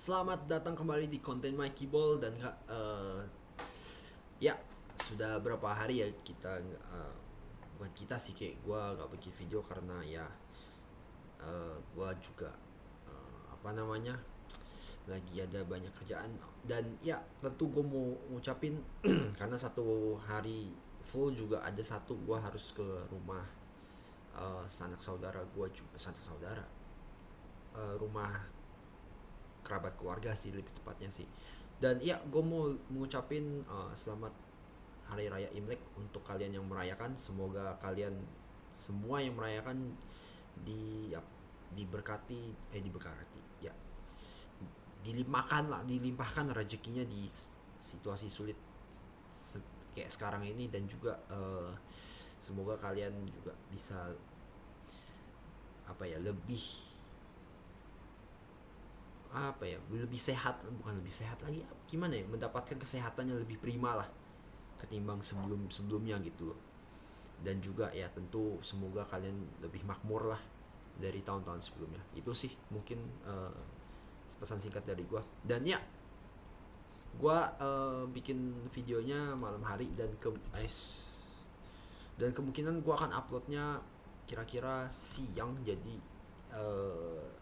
Selamat datang kembali di konten Mikey Ball dan ya sudah berapa hari ya kita bukan kita sih, kayak gue gak bikin video karena ya gue juga apa namanya lagi ada banyak kerjaan. Dan ya tentu gue mau ngucapin karena satu hari full juga ada satu gue harus ke rumah sanak saudara gue juga, rumah kerabat keluarga sih lebih tepatnya sih. Dan ya gue mau mengucapin selamat hari raya Imlek untuk kalian yang merayakan. Semoga kalian semua yang merayakan di ya, diberkati ya, dilimpahkan rezekinya di situasi sulit kayak sekarang ini. Dan juga semoga kalian juga bisa apa ya, lebih sehat, bukan lebih sehat lagi, gimana ya, mendapatkan kesehatan yang lebih prima lah ketimbang sebelumnya gitu loh. Dan juga ya tentu semoga kalian lebih makmur lah dari tahun-tahun sebelumnya. Itu sih mungkin pesan singkat dari gue. Dan ya gue bikin videonya malam hari dan kemungkinan gue akan uploadnya kira-kira siang. uh,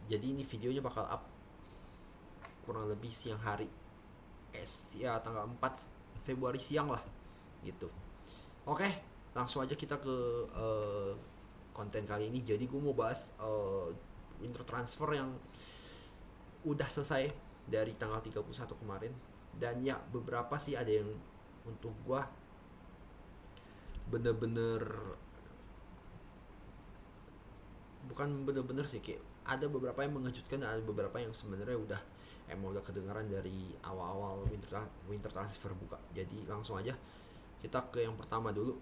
jadi ini videonya bakal up kurang lebih siang hari, ya tanggal 4 Februari siang lah gitu. Oke, langsung aja kita ke konten kali ini. Jadi gue mau bahas winter transfer yang udah selesai dari tanggal 31 kemarin. Dan ya beberapa sih ada yang untuk gue bener-bener, bukan bener-bener sih, kayak ada beberapa yang mengejutkan dan ada beberapa yang sebenarnya emang udah kedengaran dari awal-awal winter transfer buka. Jadi langsung aja kita ke yang pertama dulu.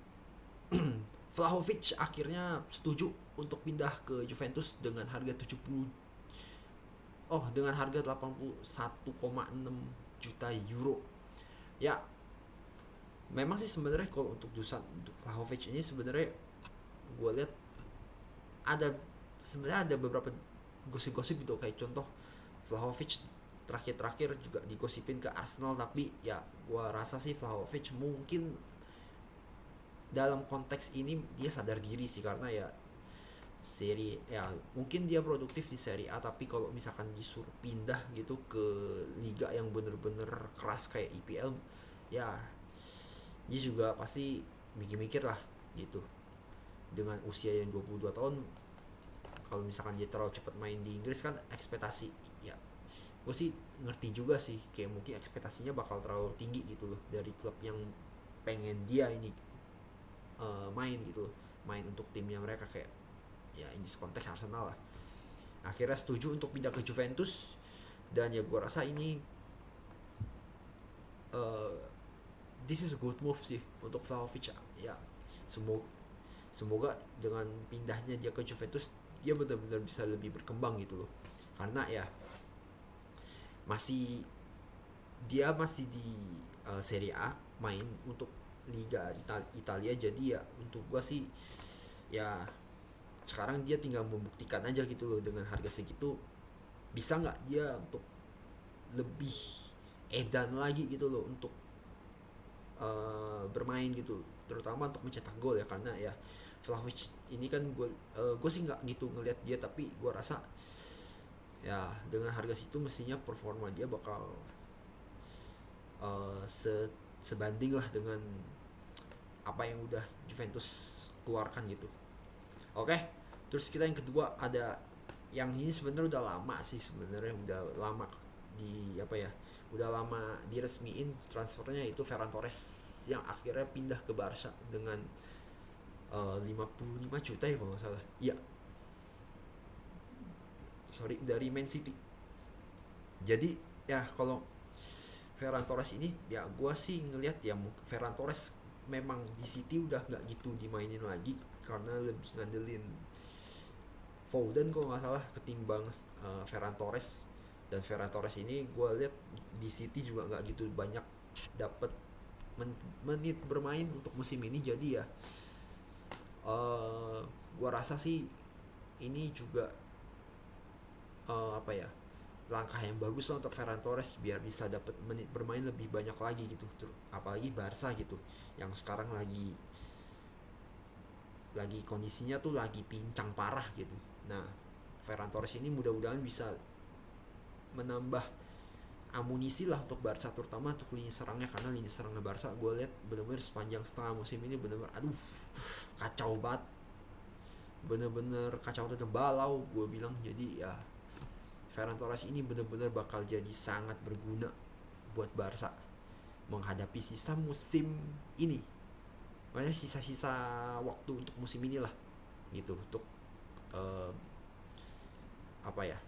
Vlahovic akhirnya setuju untuk pindah ke Juventus dengan harga 81,6 juta euro. Ya, memang sih sebenarnya kalau untuk Vlahovic ini sebenarnya gue lihat ada beberapa gosip-gosip gitu, kayak contoh Vlahovic terakhir-terakhir juga digosipin ke Arsenal. Tapi ya gue rasa sih Vlahovic mungkin dalam konteks ini dia sadar diri sih, karena ya mungkin dia produktif di Serie A, tapi kalau misalkan disuruh pindah gitu ke liga yang bener-bener keras kayak IPL, ya dia juga pasti mikir-mikir lah gitu. Dengan usia yang 22 tahun, kalau misalkan dia terlalu cepat main di Inggris kan ekspektasi, ya gue sih ngerti juga sih, kayak mungkin ekspektasinya bakal terlalu tinggi gitu loh dari klub yang pengen dia ini main gitu loh, main untuk timnya mereka, kayak ya in this konteks Arsenal lah. Akhirnya setuju untuk pindah ke Juventus. Dan ya gue rasa ini uh, this is a good move sih untuk Vlahovic ya. Semoga dengan pindahnya dia ke Juventus dia benar-benar bisa lebih berkembang gitu loh. Karena ya masih di Serie A, main untuk Liga Italia. Jadi ya untuk gua sih ya sekarang dia tinggal membuktikan aja gitu loh, dengan harga segitu bisa nggak dia untuk lebih edan lagi gitu loh untuk bermain gitu, terutama untuk mencetak gol ya. Karena ya Vlahovic ini kan gue sih nggak gitu ngelihat dia, tapi gue rasa ya dengan harga situ mestinya performa dia bakal sebanding lah dengan apa yang udah Juventus keluarkan gitu. Oke, terus kita yang kedua ada yang ini sebenarnya udah lama sih, sebenarnya udah lama udah lama diresmiin transfernya, itu Ferran Torres yang akhirnya pindah ke Barca dengan 55 juta ya kalau nggak salah. Iya, sorry, dari Man City. Jadi ya kalau Ferran Torres ini ya gue sih ngelihat ya Ferran Torres memang di City udah nggak gitu dimainin lagi, karena lebih ngandelin Foden kalau nggak salah ketimbang Ferran Torres. Dan Ferran Torres ini gue lihat di City juga nggak gitu banyak dapat menit bermain untuk musim ini. Jadi ya gue rasa sih ini juga apa ya, langkah yang bagus lah untuk Ferran Torres biar bisa dapat menit bermain lebih banyak lagi gitu. Apalagi Barca gitu yang sekarang lagi kondisinya tuh lagi pincang parah gitu. Nah, Ferran Torres ini mudah-mudahan bisa menambah amunisi lah untuk Barca, terutama untuk lini serangnya, karena lini serangnya Barca gue lihat bener-bener sepanjang setengah musim ini bener-bener aduh kacau banget, bener-bener kacau tuh balau gue bilang. Jadi ya Ferran Torres ini bener-bener bakal jadi sangat berguna buat Barca menghadapi sisa musim ini, makanya sisa-sisa waktu untuk musim inilah gitu, untuk uh, apa ya,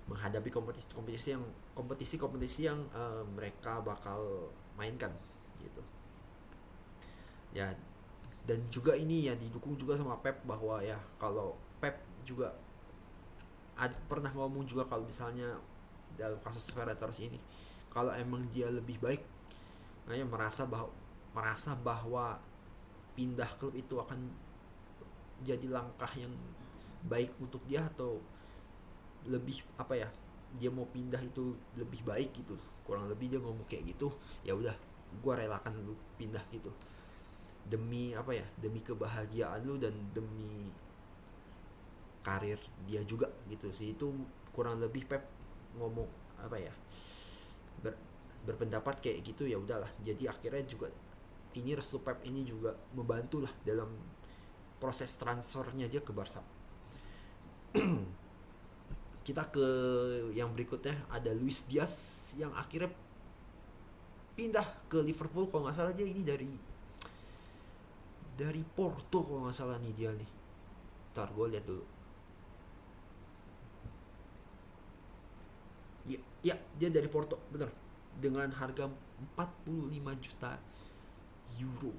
menghadapi kompetisi-kompetisi yang mereka bakal mainkan gitu ya. Dan juga ini ya didukung juga sama Pep, bahwa ya kalau Pep juga pernah ngomong juga kalau misalnya dalam kasus Ferran Torres ini, kalau emang dia lebih baik, makanya merasa bahwa pindah klub itu akan jadi langkah yang baik untuk dia, atau lebih apa ya, dia mau pindah itu lebih baik gitu, kurang lebih dia ngomong kayak gitu. Ya udah, gue relakan lu pindah gitu demi apa ya, demi kebahagiaan lu dan demi karir dia juga gitu sih. Itu kurang lebih Pep ngomong apa ya, berpendapat kayak gitu. Ya udahlah, jadi akhirnya juga ini restu Pep ini juga membantu lah dalam proses transfernya dia ke Barca. Kita ke yang berikutnya, ada Luis Diaz yang akhirnya pindah ke Liverpool. Kalau nggak salah dia ini dari Porto kalau nggak salah nih dia nih. Ntar gue lihat dulu. Ya, dia dari Porto, bener. Dengan harga 45 juta euro.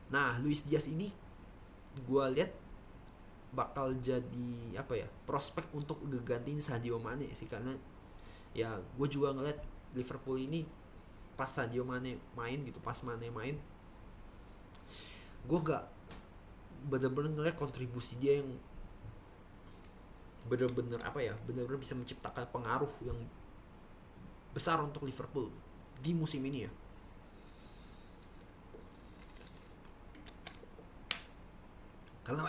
Nah, Luis Diaz ini gue lihat bakal jadi apa ya, prospek untuk ngegantiin Sadio Mane sih, karena ya gue juga ngeliat Liverpool ini pas Sadio Mane main gitu, pas Mane main, gue gak bener-bener ngeliat kontribusi dia yang bener-bener apa ya, bener-bener bisa menciptakan pengaruh yang besar untuk Liverpool di musim ini ya. Karena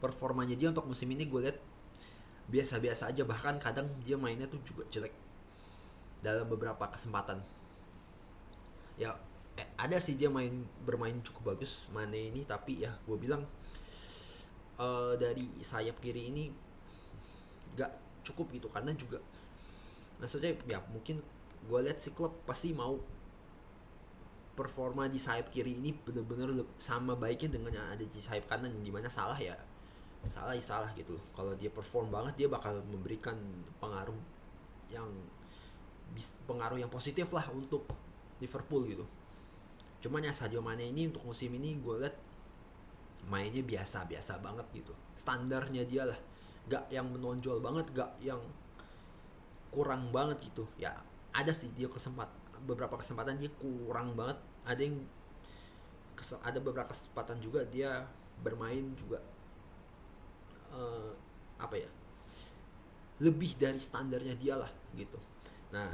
performanya dia untuk musim ini gue lihat biasa-biasa aja, bahkan kadang dia mainnya tuh juga jelek dalam beberapa kesempatan. Ya ada sih dia bermain cukup bagus Mane ini, tapi ya gue bilang dari sayap kiri ini gak cukup gitu, karena juga maksudnya ya mungkin gue lihat si klub pasti mau performa di sayap kiri ini bener-bener sama baiknya dengan yang ada di sayap kanan, yang dimana salah ya salah gitu. Kalau dia perform banget, dia bakal memberikan yang pengaruh yang positif lah untuk Liverpool gitu. Cuman ya Sadio Mane ini untuk musim ini gue liat mainnya biasa-biasa banget gitu, standarnya dia lah, gak yang menonjol banget, gak yang kurang banget gitu ya. Ada sih dia beberapa kesempatan dia kurang banget, ada beberapa kesempatan juga dia bermain juga apa ya, lebih dari standarnya dia lah gitu. Nah,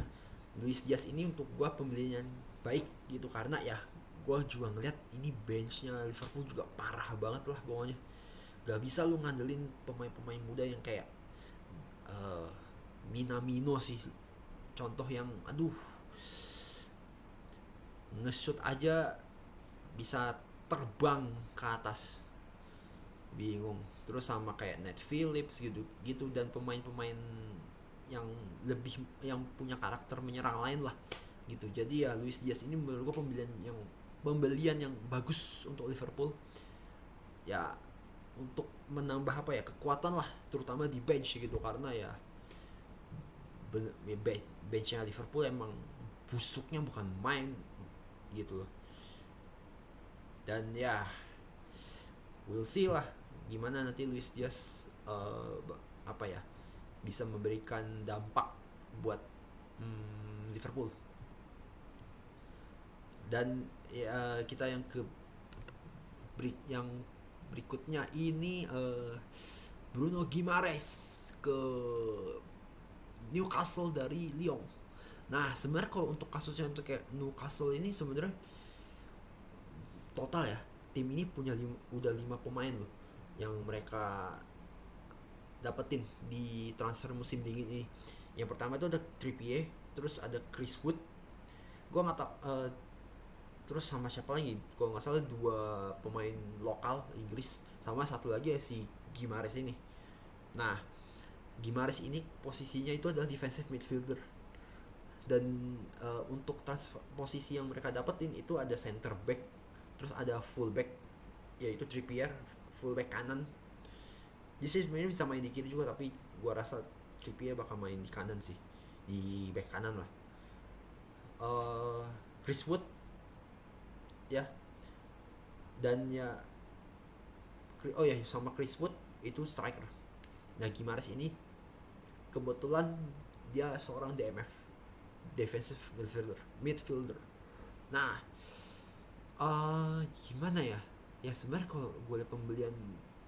Luis Diaz ini untuk gue pembelian baik gitu, karena ya gue juga ngeliat ini benchnya Liverpool juga parah banget lah pokoknya. Gak bisa lu ngandelin pemain-pemain muda yang kayak Minamino sih, contoh yang aduh nge-shoot aja bisa terbang ke atas, bingung. Terus sama kayak Nat Phillips gitu dan pemain-pemain yang lebih yang punya karakter menyerang lain lah gitu. Jadi ya Luis Diaz ini menurut gue pembelian yang bagus untuk Liverpool ya, untuk menambah apa ya, kekuatan lah terutama di bench gitu, karena ya benchnya Liverpool emang busuknya bukan main gitu loh. Dan ya we'll see lah gimana nanti Luis Diaz apa ya, bisa memberikan dampak buat Liverpool. Dan ya, kita yang berikutnya ini Bruno Guimaraes ke Newcastle dari Lyon. Nah sebenarnya kalau untuk kasusnya untuk kayak Newcastle ini sebenarnya total ya, tim ini punya udah 5 pemain loh yang mereka dapetin di transfer musim dingin ini. Yang pertama itu ada Trippier, terus ada Chris Wood, gue nggak tau terus sama siapa lagi, kalau nggak salah 2 pemain lokal Inggris, sama satu lagi ya si Gimares ini. Nah Gimares ini posisinya itu adalah defensive midfielder, dan untuk transfer posisi yang mereka dapetin itu ada center back, terus ada full back yaitu Trippier, full back kanan. Jadi sih sebenarnya bisa main di kiri juga, tapi gua rasa Trippier bakal main di kanan sih, di back kanan lah. Chris Wood ya, dan ya oh ya sama Chris Wood itu striker. Nah Gimares ini kebetulan dia seorang DMF, defensive midfielder. Nah gimana ya, ya sebenarnya kalau gue lihat pembelian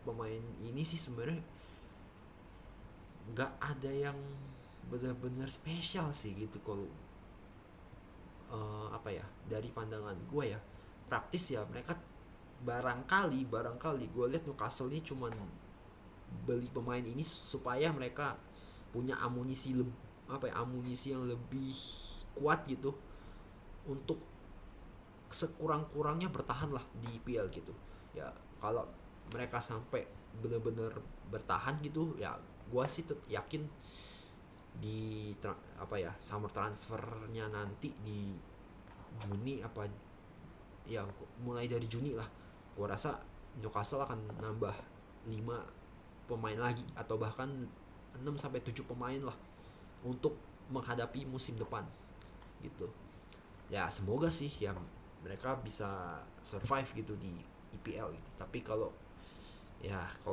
pemain ini sih sebenarnya nggak ada yang benar-benar spesial sih gitu. Kalau apa ya, dari pandangan gue ya praktis ya, mereka barangkali gue lihat Newcastle ini cuman beli pemain ini supaya mereka punya amunisi yang lebih kuat gitu untuk sekurang-kurangnya bertahan lah di IPL gitu ya. Kalau mereka sampai benar-benar bertahan gitu ya, gue sih yakin di summer transfernya nanti di Juni ya mulai dari Juni lah, gue rasa Newcastle akan nambah 5 pemain lagi atau bahkan 6-7 pemain lah untuk menghadapi musim depan gitu. Ya semoga sih ya mereka bisa survive gitu di IPL gitu. Tapi kalau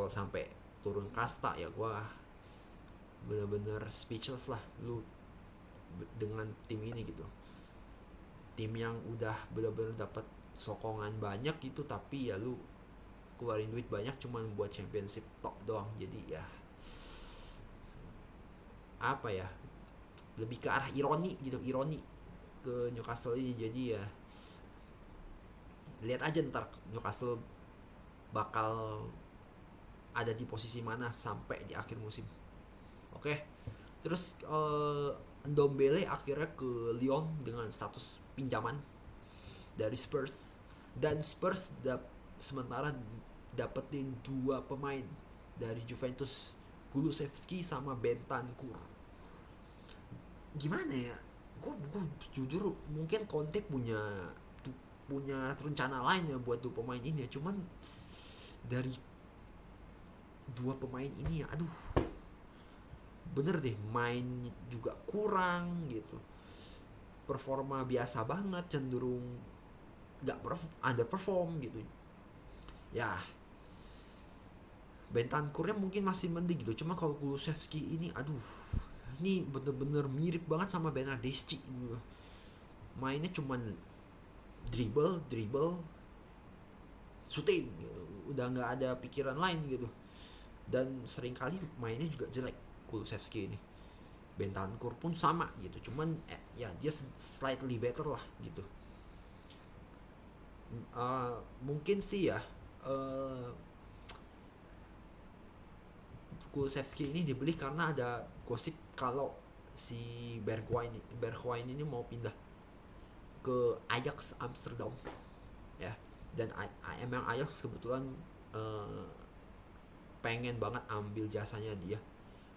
sampai turun kasta ya gue bener-bener speechless lah lu dengan tim ini gitu. Tim yang udah bener-bener dapat sokongan banyak gitu, tapi ya lu keluarin duit banyak cuman buat championship top doang. Jadi ya apa ya, lebih ke arah ironi ke Newcastle ini. Jadi ya lihat aja ntar Newcastle bakal ada di posisi mana sampai di akhir musim. Oke. Terus Ndombele akhirnya ke Lyon dengan status pinjaman dari Spurs, dan Spurs sementara dapetin 2 pemain dari Juventus, Kulusevski sama Bentancur. Gimana ya, gue jujur mungkin Conte punya rencana lain ya buat 2 pemain ini ya, cuman dari 2 pemain ini ya aduh bener deh, main juga kurang gitu, performa biasa banget, cenderung gak underperform gitu ya. Bentancurnya mungkin masih mending gitu, cuma kalau Kulusevski ini aduh, ini bener-bener mirip banget sama Bernardeschi gitu. Mainnya cuman dribble shooting gitu. Udah gak ada pikiran lain gitu, dan seringkali mainnya juga jelek Kulusevski ini. Bentancur pun sama gitu, cuman ya dia slightly better lah gitu. Mungkin sih ya Kulusevski ini dibeli karena ada gosip kalau si Bergwijn ini mau pindah ke Ajax Amsterdam ya. Dan emang Ajax kebetulan pengen banget ambil jasanya dia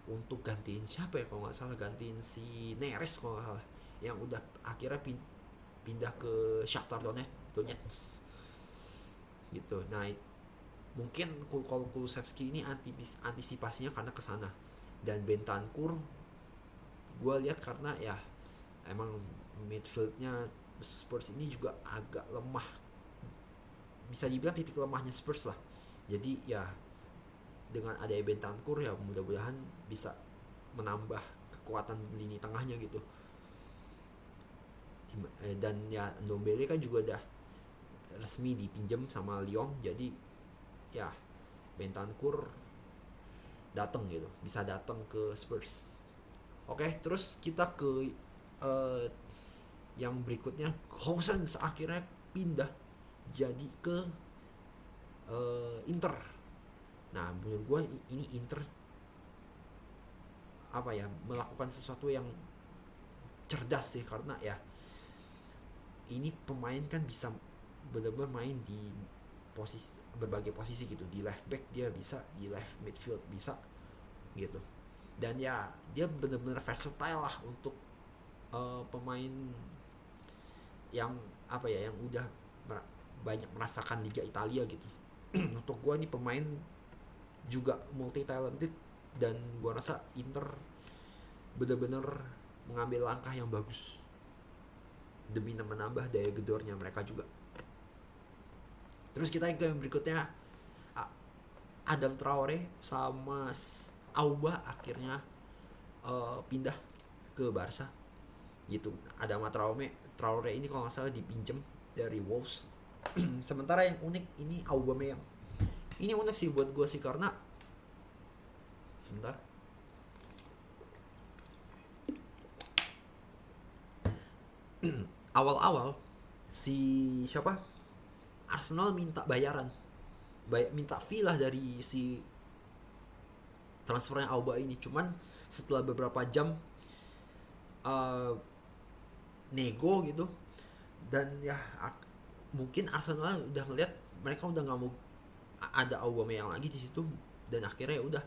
untuk gantiin siapa ya, kalau nggak salah gantiin si Neres kalau nggak salah, yang udah akhirnya pindah ke Shakhtar Donetsk gitu. Nah mungkin kalau Kulusevski ini antisipasinya karena kesana, dan Bentancur gue lihat karena ya emang midfieldnya Spurs ini juga agak lemah, bisa dibilang titik lemahnya Spurs lah. Jadi ya dengan adanya Bentancur ya mudah-mudahan bisa menambah kekuatan lini tengahnya gitu. Dan ya Ndombele kan juga udah resmi dipinjam sama Lyon, jadi ya Bentancur datang gitu, bisa datang ke Spurs. Oke, terus kita ke uh, yang berikutnya. Gosens akhirnya pindah jadi ke Inter. Nah menurut gue ini Inter apa ya, melakukan sesuatu yang cerdas sih, karena ya ini pemain kan bisa benar-benar main di posisi berbagai posisi gitu. Di left back dia bisa, di left midfield bisa gitu. Dan ya dia benar-benar versatile lah untuk pemain yang apa ya, yang udah banyak merasakan Liga Italia gitu. Untuk gue nih pemain juga multi talented, dan gue rasa Inter benar-benar mengambil langkah yang bagus demi menambah daya gedornya mereka juga. Terus kita ke yang berikutnya, Adam Traore sama Auba akhirnya pindah ke Barca gitu. Adama Traore ini kalau nggak salah dipinjem dari Wolves. Sementara yang unik ini Aubameyang. Ini unik sih buat gue sih, karena sebentar, awal-awal si siapa, Arsenal minta bayaran, minta fee lah dari si transfernya Auba ini. Cuman setelah beberapa jam uh, nego gitu, dan ya mungkin Arsenal udah ngeliat mereka udah nggak mau ada Aubameyang lagi di situ, dan akhirnya ya udah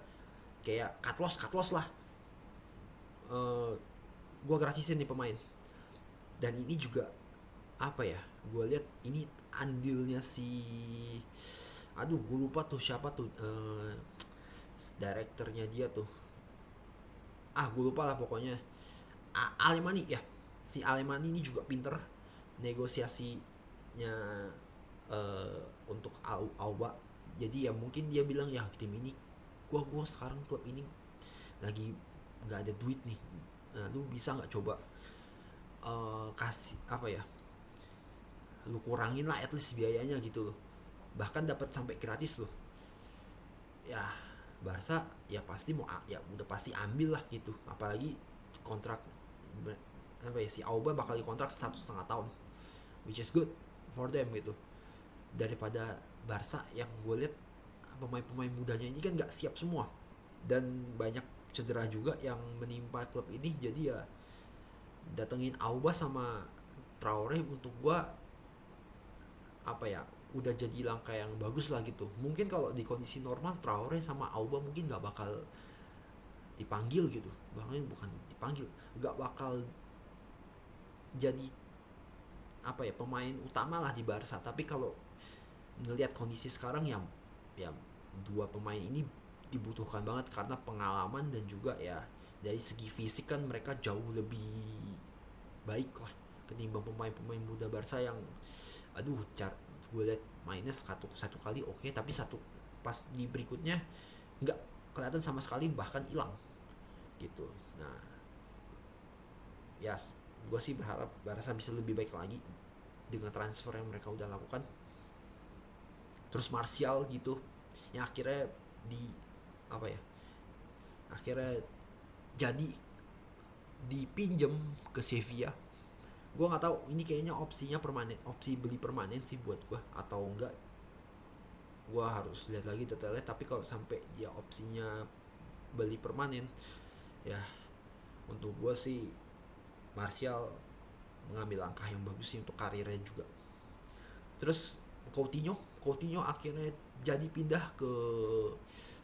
kayak cut loss lah, gue gratisin nih pemain. Dan ini juga apa ya, gue lihat ini andilnya si, aduh gue lupa tuh siapa tuh direkturnya dia tuh, gue lupa lah pokoknya. Alemani ya, si Alemani ini juga pinter negosiasinya untuk Auba. Jadi ya mungkin dia bilang ya tim ini, gue sekarang klub ini lagi nggak ada duit nih, nah, lu bisa nggak coba kasih apa ya, lu kurangin lah at least biayanya gitu loh, bahkan dapat sampai gratis loh. Ya Barca ya pasti mau, ya udah pasti ambil lah gitu, apalagi kontrak apa ya, si Auba bakal dikontrak 1,5 tahun, which is good for them gitu, daripada Barca yang gue lihat pemain-pemain mudanya ini kan nggak siap semua, dan banyak cedera juga yang menimpa klub ini. Jadi ya datengin Auba sama Traore untuk gue apa ya, udah jadi langkah yang bagus lah gitu. Mungkin kalau di kondisi normal Traore sama Auba mungkin nggak bakal dipanggil gitu, bahkan bukan dipanggil, nggak bakal jadi apa ya, pemain utama lah di Barca. Tapi kalau ngelihat kondisi sekarang ya dua pemain ini dibutuhkan banget, karena pengalaman dan juga ya dari segi fisik kan mereka jauh lebih baik lah ketimbang pemain-pemain muda Barca yang aduh gue lihat mainnya satu kali oke, tapi satu pas di berikutnya nggak kelihatan sama sekali, bahkan hilang gitu. Nah ya gue sih berharap Barca bisa lebih baik lagi dengan transfer yang mereka udah lakukan. Terus Martial gitu yang akhirnya di apa ya, akhirnya jadi dipinjem ke Sevilla. Gue nggak tahu ini kayaknya opsinya permanen, opsi beli permanen sih buat gue atau enggak, gue harus lihat lagi detailnya. Tapi kalau sampai dia opsinya beli permanen, ya untuk gue sih Martial mengambil langkah yang bagus sih untuk karirnya juga. Terus Coutinho akhirnya jadi pindah ke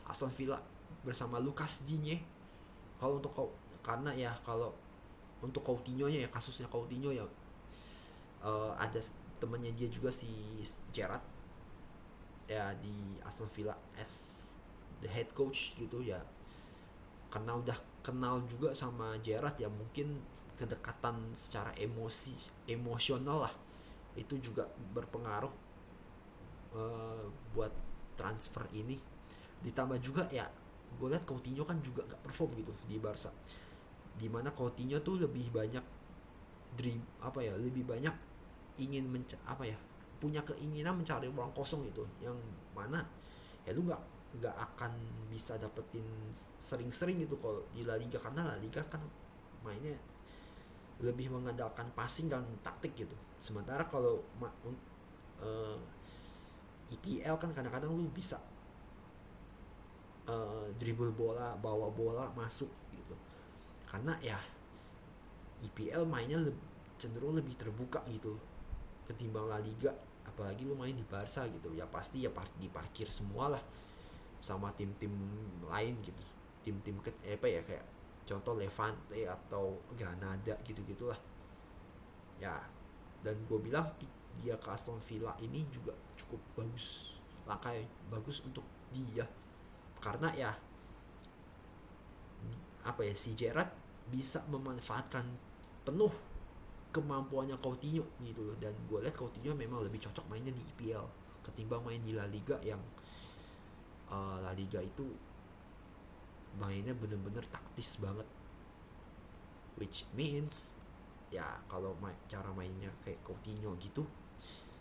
Aston Villa bersama Lucas Digne. Kalau untuk karena ya kalau untuk Coutinho-nya ya, kasusnya Coutinho ya ada temannya dia juga si Gerrard ya di Aston Villa as the head coach gitu ya, karena udah kenal juga sama Gerrard ya, mungkin kedekatan secara emosional lah itu juga berpengaruh buat transfer ini. Ditambah juga ya gue lihat Coutinho kan juga gak perform gitu di Barca, dimana Coutinho tuh lebih banyak lebih banyak ingin punya keinginan mencari ruang kosong itu, yang mana ya lu nggak akan bisa dapetin sering-sering gitu kalau di La Liga, karena La Liga kan mainnya lebih mengandalkan passing dan taktik gitu. Sementara kalau IPL kan kadang-kadang lu bisa dribble bola, bawa bola masuk gitu. Karena ya IPL mainnya cenderung lebih terbuka gitu ketimbang La Liga. Apalagi lu main di Barca gitu, ya pasti ya diparkir semua lah sama tim-tim lain gitu. Tim-tim apa ya, kayak contoh Levante atau Granada gitu-gitulah ya. Dan gue bilang dia ke Aston Villa ini juga cukup bagus, langkah bagus untuk dia, karena ya apa ya, si Gerrard bisa memanfaatkan penuh kemampuannya Coutinho gitu loh. Dan gue lihat Coutinho memang lebih cocok mainnya di IPL ketimbang main di La Liga, yang La Liga itu mainnya bener-bener taktis banget, which means ya kalau cara mainnya kayak Coutinho gitu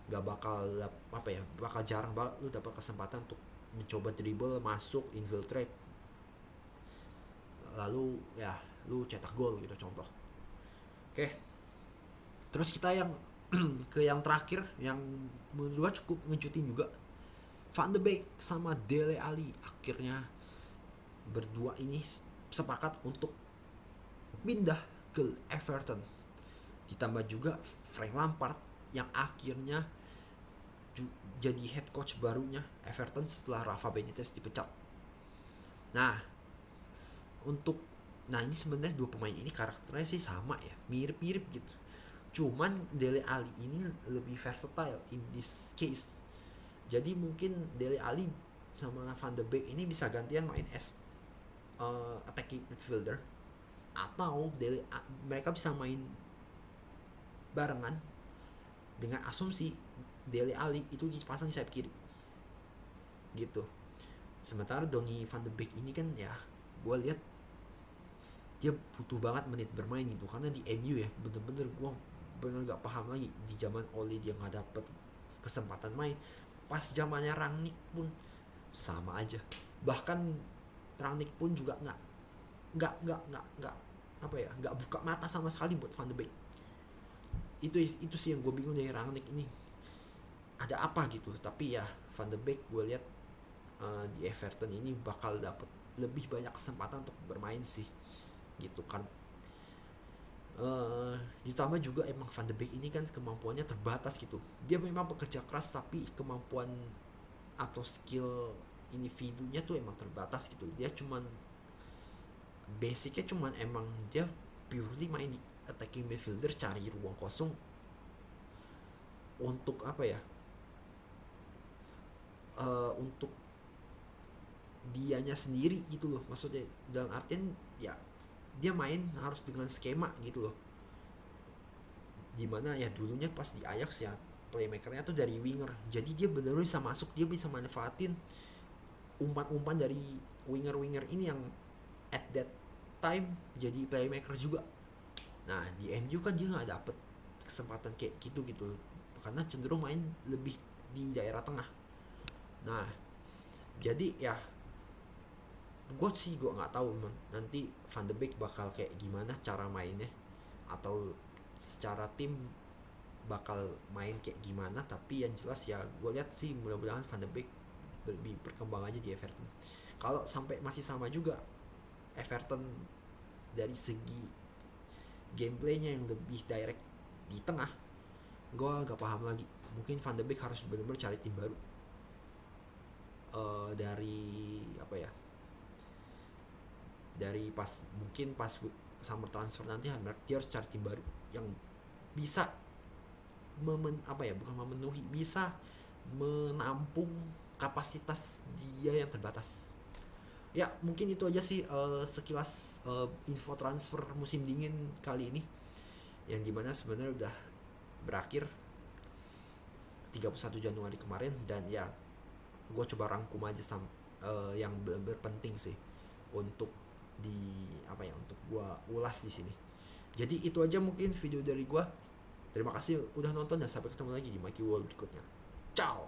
gak bakal apa ya, bakal jarang banget lu dapat kesempatan untuk mencoba dribble masuk infiltrate lalu ya lu cetak gol gitu contoh. Oke, terus kita yang ke yang terakhir yang menurut gua cukup ngejutin juga, Van de Beek sama Dele Alli akhirnya berdua ini sepakat untuk pindah ke Everton. Ditambah juga Frank Lampard yang akhirnya jadi head coach barunya Everton setelah Rafa Benitez dipecat. Nah, untuk ini sebenarnya dua pemain ini karakternya sih sama ya, mirip-mirip gitu. Cuman Dele Alli ini lebih versatile in this case. Jadi mungkin Dele Alli sama Van de Beek ini bisa gantian main as attacking midfielder, atau mereka bisa main barengan dengan asumsi Dele Alli itu dipasang di sayap kiri gitu. Sementara Donny van de Beek ini kan ya gue lihat dia butuh banget menit bermain gitu, karena di MU ya bener-bener gue bener gak paham lagi di zaman Oli dia nggak dapet kesempatan main. Pas zamannya Rangnick pun sama aja, bahkan Rangnick pun juga nggak apa ya, nggak buka mata sama sekali buat Van de Beek. Itu sih yang gue bingung dari Rangnick ini, ada apa gitu. Tapi ya Van de Beek gue lihat di Everton ini bakal dapet lebih banyak kesempatan untuk bermain sih gitu kan. Ditambah juga emang Van de Beek ini kan kemampuannya terbatas gitu. Dia memang pekerja keras tapi kemampuan atau skill individunya tuh emang terbatas gitu. Dia cuman basicnya cuman emang dia purely main di attacking midfielder, cari ruang kosong untuk apa ya, untuk dianya sendiri gitu loh. Maksudnya dalam artian ya dia main harus dengan skema gitu loh, dimana ya dulunya pas di Ajax ya playmakernya tuh dari winger, jadi dia benar-benar bisa masuk, dia bisa manfaatin umpan-umpan dari winger-winger ini yang at that time jadi playmaker juga. Nah di MU kan dia nggak dapet kesempatan kayak gitu karena cenderung main lebih di daerah tengah. Nah jadi ya gue nggak tahu nanti Van de Beek bakal kayak gimana cara mainnya, atau secara tim bakal main kayak gimana. Tapi yang jelas ya gue lihat sih mudah-mudahan Van de Beek lebih berkembang aja di Everton. Kalau sampai masih sama juga Everton dari segi gameplaynya yang lebih direct di tengah, gue gak paham lagi. Mungkin Van de Beek harus benar-benar cari tim baru, dari apa ya, dari mungkin pas summer transfer nanti dia harus cari tim baru yang bisa bukan memenuhi, bisa menampung kapasitas dia yang terbatas. Ya mungkin itu aja sih sekilas info transfer musim dingin kali ini, yang dimana sebenarnya udah berakhir 31 Januari kemarin. Dan ya gue coba rangkum aja yang benar-benar penting sih untuk untuk gue ulas di sini. Jadi itu aja mungkin video dari gue. Terima kasih udah nonton dan sampai ketemu lagi di Mikey World berikutnya. Ciao.